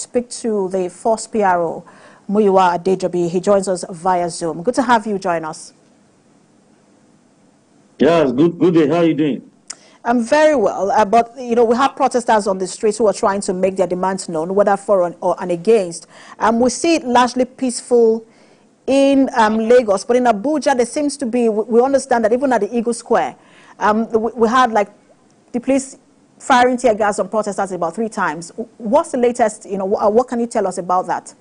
speak to the Force PRO, Muyiwa Adejobi. He joins us via Zoom. Good to have you join us. Yes, good day. How are you doing? I'm very well, but we have protesters on the streets who are trying to make their demands known, whether for or and against. We see it largely peaceful in Lagos, but in Abuja there seems to be. We understand that even at the Eagle Square, we had like the police firing tear gas on protesters about 3 times. What's the latest? What can you tell us about that?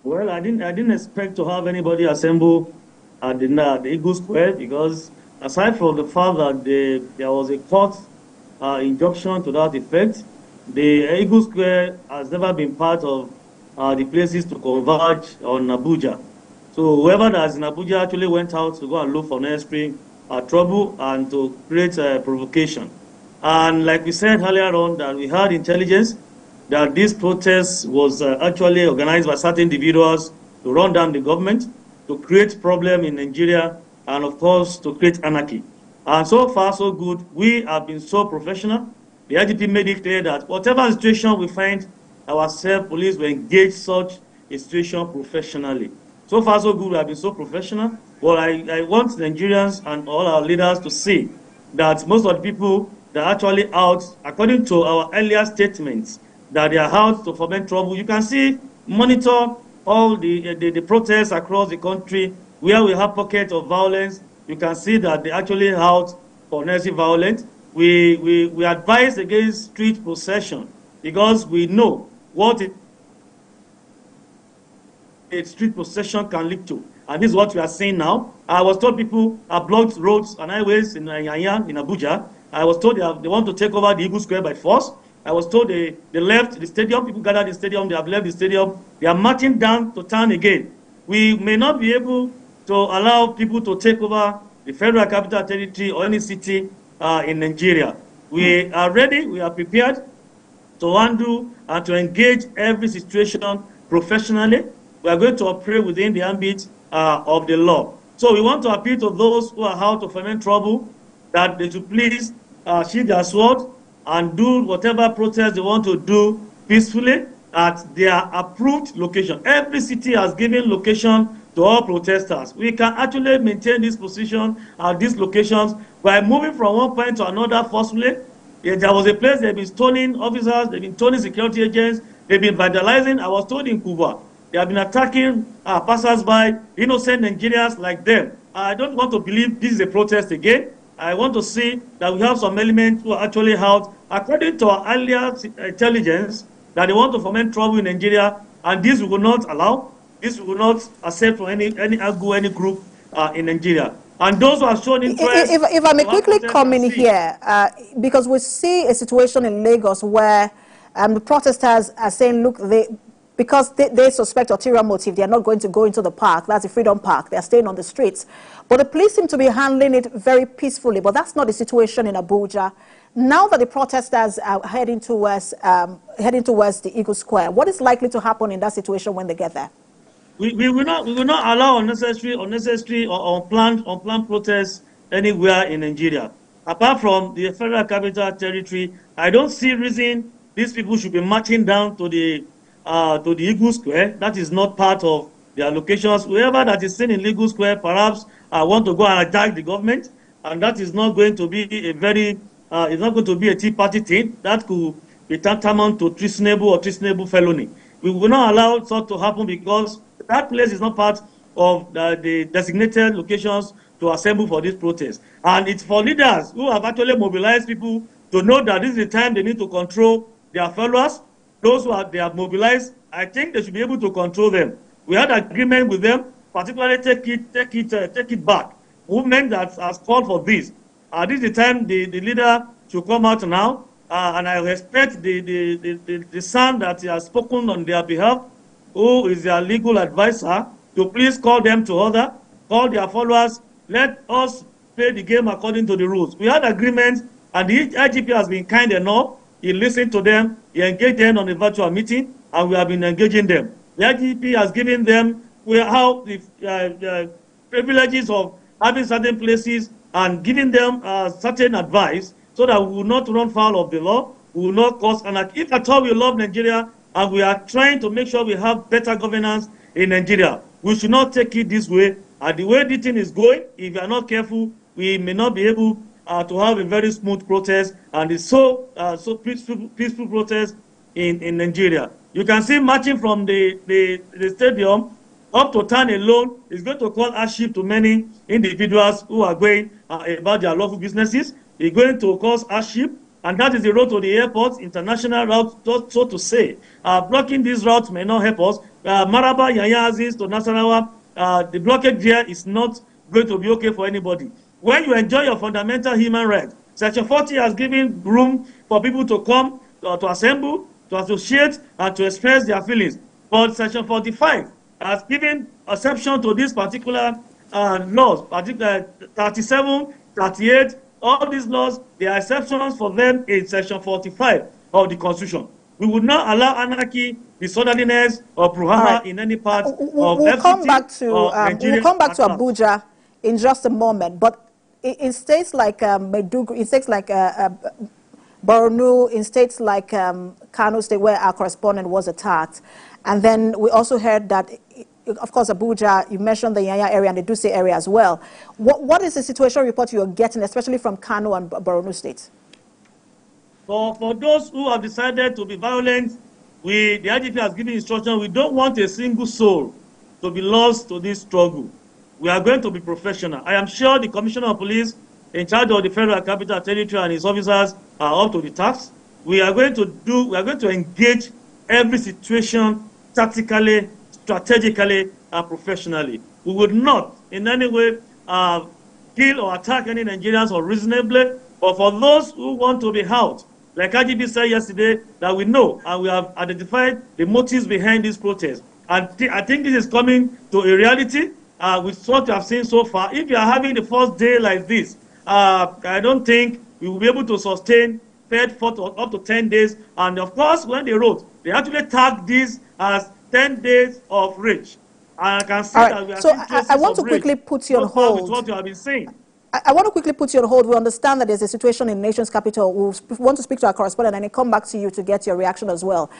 Well, I didn't expect to have anybody assemble at the Eagle Square, because aside from the fact that there was a court injunction to that effect, the Eagle Square has never been part of the places to converge on Abuja. So whoever that is in Abuja actually went out to go and look for necessary trouble and to create provocation. And like we said earlier on, that we had intelligence that this protest was actually organized by certain individuals to run down the government, to create problem in Nigeria, and of course to create anarchy. And so far so good. We have been so professional. The IGP made it clear that whatever situation we find ourselves, police will engage such a situation professionally. So far so good. We have been so professional. Well, I want Nigerians and all our leaders to see that most of the people that are actually out, according to our earlier statements, that they are out to foment trouble. You can see, monitor all the protests across the country where we have pockets of violence. You can see that they actually out for necessary violence. We advise against street procession because we know what a street procession can lead to. And this is what we are seeing now. I was told people have blocked roads and highways in Abuja. I was told they want to take over the Eagle Square by force. I was told they left the stadium. People gathered in the stadium. They have left the stadium. They are marching down to town again. We may not be able to allow people to take over the Federal Capital Territory or any city in Nigeria. We are ready. We are prepared to handle and to engage every situation professionally. We are going to operate within the ambit of the law. So we want to appeal to those who are out to foment trouble that they should please sheathe their sword and do whatever protest they want to do peacefully at their approved location. Every city has given location to all protesters. We can actually maintain this position at these locations by moving from one point to another forcefully. There was a place they've been stoning officers, they've been stoning security agents, they've been vandalizing. I was told in Cuba, they have been attacking passers-by, innocent Nigerians like them. I don't want to believe this is a protest again. I want to see that we have some elements who are actually out, according to our earlier intelligence, that they want to foment trouble in Nigeria, and this we will not allow. This we will not accept from any group in Nigeria. And those who are shown interest... If I may quickly come in here, because we see a situation in Lagos where the protesters are saying, look, because they suspect ulterior motive, they are not going to go into the park. That's the Freedom Park. They are staying on the streets. But the police seem to be handling it very peacefully. But that's not the situation in Abuja. Now that the protesters are heading towards the Eagle Square, what is likely to happen in that situation when they get there? We will not allow unnecessary or unplanned protests anywhere in Nigeria. Apart from the Federal Capital Territory, I don't see reason these people should be marching down to the Eagle Square. That is not part of their locations. Whoever that is seen in Eagle Square perhaps want to go and attack the government, and that is not going to be it's not going to be a Tea Party thing. That could be tantamount to treasonable felony. We will not allow such to happen because that place is not part of the designated locations to assemble for this protest. And it's for leaders who have actually mobilized people to know that this is the time they need to control their followers. Those they have mobilized, I think they should be able to control them. We had agreement with them, particularly take it back. Movement that has called for this. This is the time the leader should come out now, and I respect the son that he has spoken on their behalf, who is their legal advisor, to please call them to order, call their followers, let us play the game according to the rules. We had agreement, and the IGP has been kind enough. He listened to them, he engaged them on a virtual meeting, and we have been engaging them. The IGP has given them the privileges of having certain places and giving them certain advice so that we will not run foul of the law. we will not cause anarchy. If at all we love Nigeria and we are trying to make sure we have better governance in Nigeria, we should not take it this way. And the way the thing is going, if we are not careful, we may not be able to have a very smooth protest, and it's so peaceful protest in Nigeria. You can see marching from the stadium up to town alone is going to cause hardship to many individuals who are going about their lawful businesses. It's going to cause hardship, and that is the road to the airport, international route, so to say. Blocking these routes may not help us. Maraba, Yanya Aziz to Nasarawa, the blockage there is not going to be okay for anybody. When you enjoy your fundamental human rights, Section 40 has given room for people to come, to assemble, to associate, and to express their feelings. But Section 45 has given exception to these particular laws, particularly 37, 38, all these laws, there are exceptions for them in Section 45 of the Constitution. We would not allow anarchy, disorderliness, or brouhaha in any part of we'll come back to Abuja in just a moment. But in states like Maiduguri, in states like Borno, in states like Kano State, where our correspondent was attacked, and then we also heard that, of course, Abuja, you mentioned the Yanya area and the Dutse area as well. What is the situation report you're getting, especially from Kano and Borno states? For those who have decided to be violent, the IGP has given instruction. We don't want a single soul to be lost to this struggle. We are going to be professional. I am sure the Commissioner of Police in charge of the Federal Capital Territory and his officers are up to the task. We are going to engage every situation tactically, strategically, and professionally. We would not in any way kill or attack any Nigerians unreasonably, but for those who want to be out, like IGP said yesterday, that we know and we have identified the motives behind this protest. And I think this is coming to a reality with what we have seen so far. If you are having the first day like this, I don't think we will be able to sustain up to 10 days. And of course, when they wrote, they actually tagged this as 10 days of rage. And I can see that we are so I want to quickly put you on hold. With what you have been saying. I want to quickly put you on hold. We understand that there's a situation in the nation's capital. We want to speak to our correspondent and then come back to you to get your reaction as well.